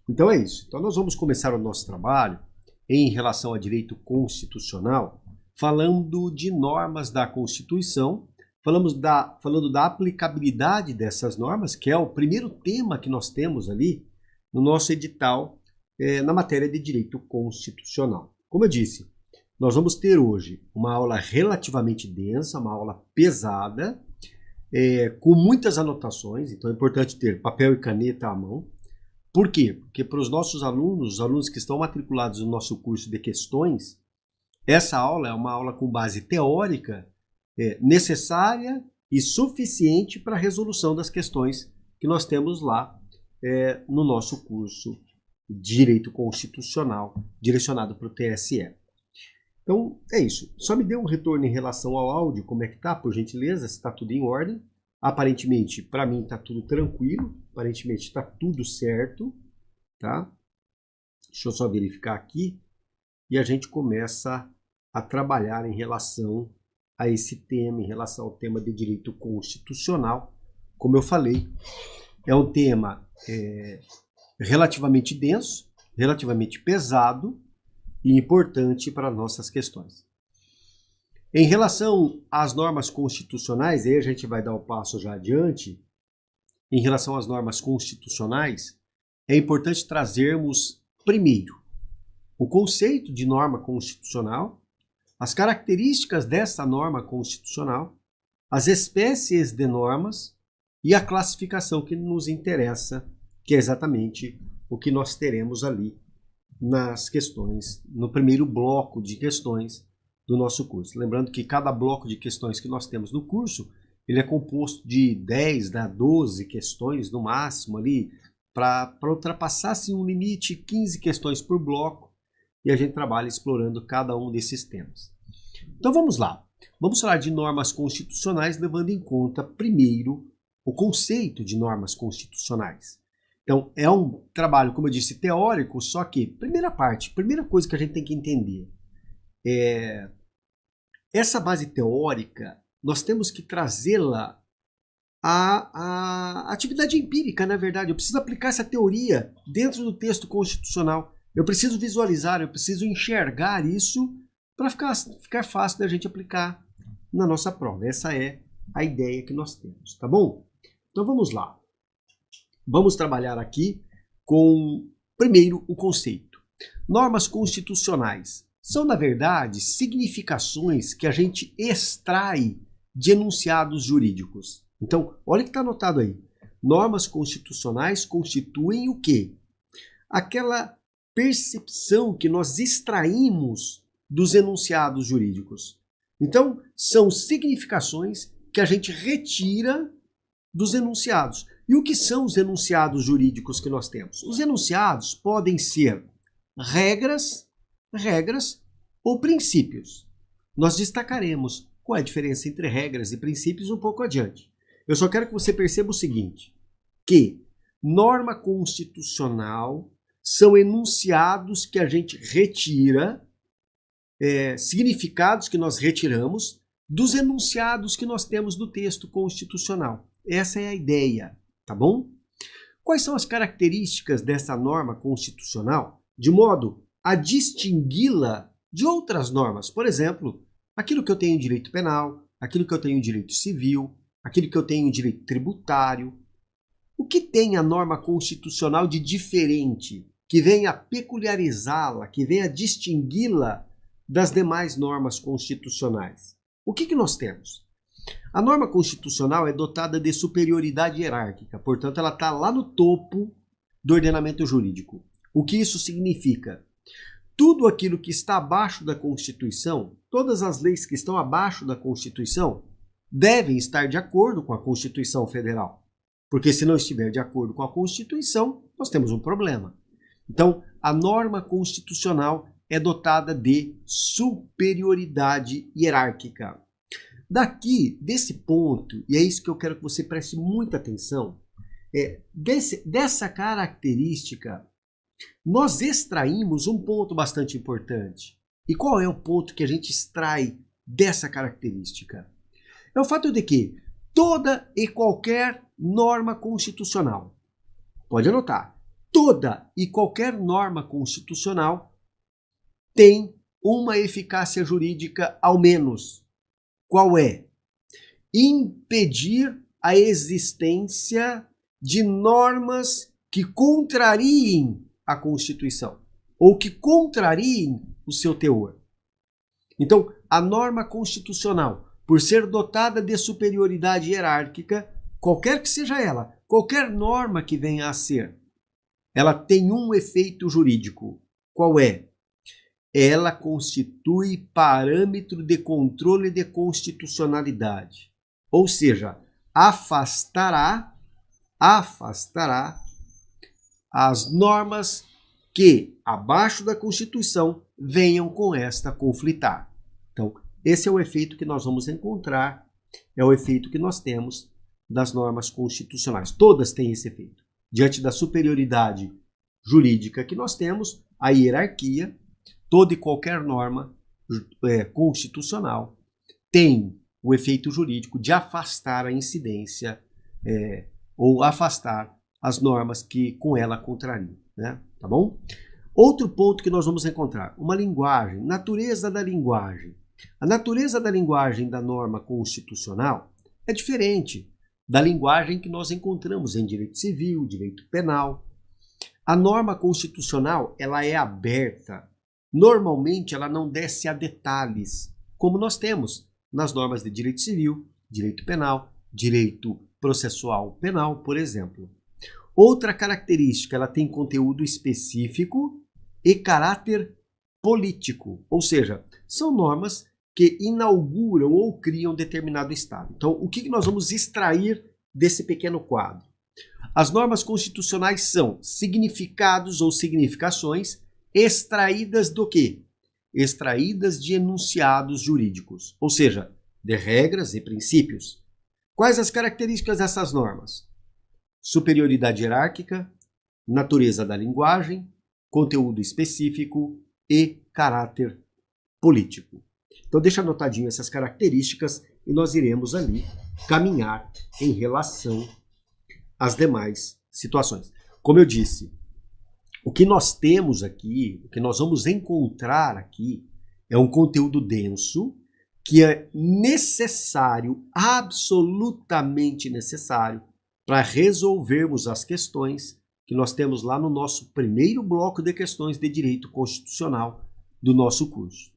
Então é isso. Então nós vamos começar o nosso trabalho em relação a direito constitucional, falando de normas da Constituição, falando da aplicabilidade dessas normas, que é o primeiro tema que nós temos ali no nosso edital na matéria de direito constitucional. Como eu disse, nós vamos ter hoje uma aula relativamente densa, uma aula pesada, com muitas anotações, então é importante ter papel e caneta à mão. Por quê? Porque para os nossos alunos, os alunos que estão matriculados no nosso curso de questões, essa aula é uma aula com base teórica necessária e suficiente para a resolução das questões que nós temos lá no nosso curso de Direito Constitucional, direcionado para o TSE. Então, é isso. Só me dê um retorno em relação ao áudio, como é que tá, por gentileza, se está tudo em ordem. Aparentemente, para mim, está tudo tranquilo. Aparentemente, está tudo certo, tá? Deixa eu só verificar aqui. E a gente começa a trabalhar em relação a esse tema, em relação ao tema de direito constitucional. Como eu falei, é um tema relativamente denso, relativamente pesado e importante para nossas questões. Em relação às normas constitucionais, aí a gente vai dar o passo já adiante. Em relação às normas constitucionais, é importante trazermos, primeiro, o conceito de norma constitucional, as características dessa norma constitucional, as espécies de normas e a classificação que nos interessa, que é exatamente o que nós teremos ali nas questões, no primeiro bloco de questões do nosso curso. Lembrando que cada bloco de questões que nós temos no curso, ele é composto de 10 a 12 questões no máximo ali, para ultrapassar assim, um limite 15 questões por bloco, e a gente trabalha explorando cada um desses temas. Então vamos lá. Vamos falar de normas constitucionais, levando em conta primeiro o conceito de normas constitucionais. Então é um trabalho, como eu disse, teórico, só que, primeira coisa que a gente tem que entender essa base teórica, nós temos que trazê-la à atividade empírica, na verdade. Eu preciso aplicar essa teoria dentro do texto constitucional. Eu preciso visualizar, eu preciso enxergar isso para ficar fácil da gente aplicar na nossa prova. Essa é a ideia que nós temos, tá bom? Então vamos lá. Vamos trabalhar aqui com, primeiro, o conceito. Normas constitucionais são, na verdade, significações que a gente extrai de enunciados jurídicos. Então, olha o que está anotado aí. Normas constitucionais constituem o quê? Aquela percepção que nós extraímos dos enunciados jurídicos. Então, são significações que a gente retira dos enunciados. E o que são os enunciados jurídicos que nós temos? Os enunciados podem ser regras ou princípios. Nós destacaremos qual é a diferença entre regras e princípios um pouco adiante. Eu só quero que você perceba o seguinte, que norma constitucional são enunciados que a gente retira, significados que nós retiramos dos enunciados que nós temos no texto constitucional. Essa é a ideia, tá bom? Quais são as características dessa norma constitucional, de modo a distingui-la de outras normas? Por exemplo, aquilo que eu tenho em direito penal, aquilo que eu tenho em direito civil, aquilo que eu tenho em direito tributário. O que tem a norma constitucional de diferente, que venha peculiarizá-la, que venha distingui-la das demais normas constitucionais? O que nós temos? A norma constitucional é dotada de superioridade hierárquica, portanto ela está lá no topo do ordenamento jurídico. O que isso significa? Tudo aquilo que está abaixo da Constituição, todas as leis que estão abaixo da Constituição, devem estar de acordo com a Constituição Federal. Porque se não estiver de acordo com a Constituição, nós temos um problema. Então, a norma constitucional é dotada de superioridade hierárquica. Daqui, desse ponto, e é isso que eu quero que você preste muita atenção, dessa característica, nós extraímos um ponto bastante importante. E qual é o ponto que a gente extrai dessa característica? É o fato de que toda e qualquer norma constitucional, pode anotar, Toda e qualquer norma constitucional tem uma eficácia jurídica ao menos. Qual é? Impedir a existência de normas que contrariem a Constituição ou que contrariem o seu teor. Então, a norma constitucional, por ser dotada de superioridade hierárquica, qualquer que seja ela, qualquer norma que venha a ser, ela tem um efeito jurídico. Qual é? Ela constitui parâmetro de controle de constitucionalidade. Ou seja, afastará as normas que, abaixo da Constituição, venham com esta conflitar. Então, esse é o efeito que nós vamos encontrar, é o efeito que nós temos das normas constitucionais. Todas têm esse efeito. Diante da superioridade jurídica que nós temos, a hierarquia, toda e qualquer norma constitucional tem o efeito jurídico de afastar a incidência ou afastar as normas que com ela contrariam, né? Tá bom? Outro ponto que nós vamos encontrar, uma linguagem, natureza da linguagem. A natureza da linguagem da norma constitucional é diferente da linguagem que nós encontramos em direito civil, direito penal. A norma constitucional, ela é aberta. Normalmente, ela não desce a detalhes, como nós temos nas normas de direito civil, direito penal, direito processual penal, por exemplo. Outra característica, ela tem conteúdo específico e caráter político, ou seja, são normas que inauguram ou criam determinado Estado. Então, o que nós vamos extrair desse pequeno quadro? As normas constitucionais são significados ou significações extraídas do quê? Extraídas de enunciados jurídicos, ou seja, de regras e princípios. Quais as características dessas normas? Superioridade hierárquica, natureza da linguagem, conteúdo específico e caráter político. Então deixa anotadinho essas características e nós iremos ali caminhar em relação às demais situações. Como eu disse, o que nós temos aqui, o que nós vamos encontrar aqui é um conteúdo denso que é necessário, absolutamente necessário, para resolvermos as questões que nós temos lá no nosso primeiro bloco de questões de direito constitucional do nosso curso.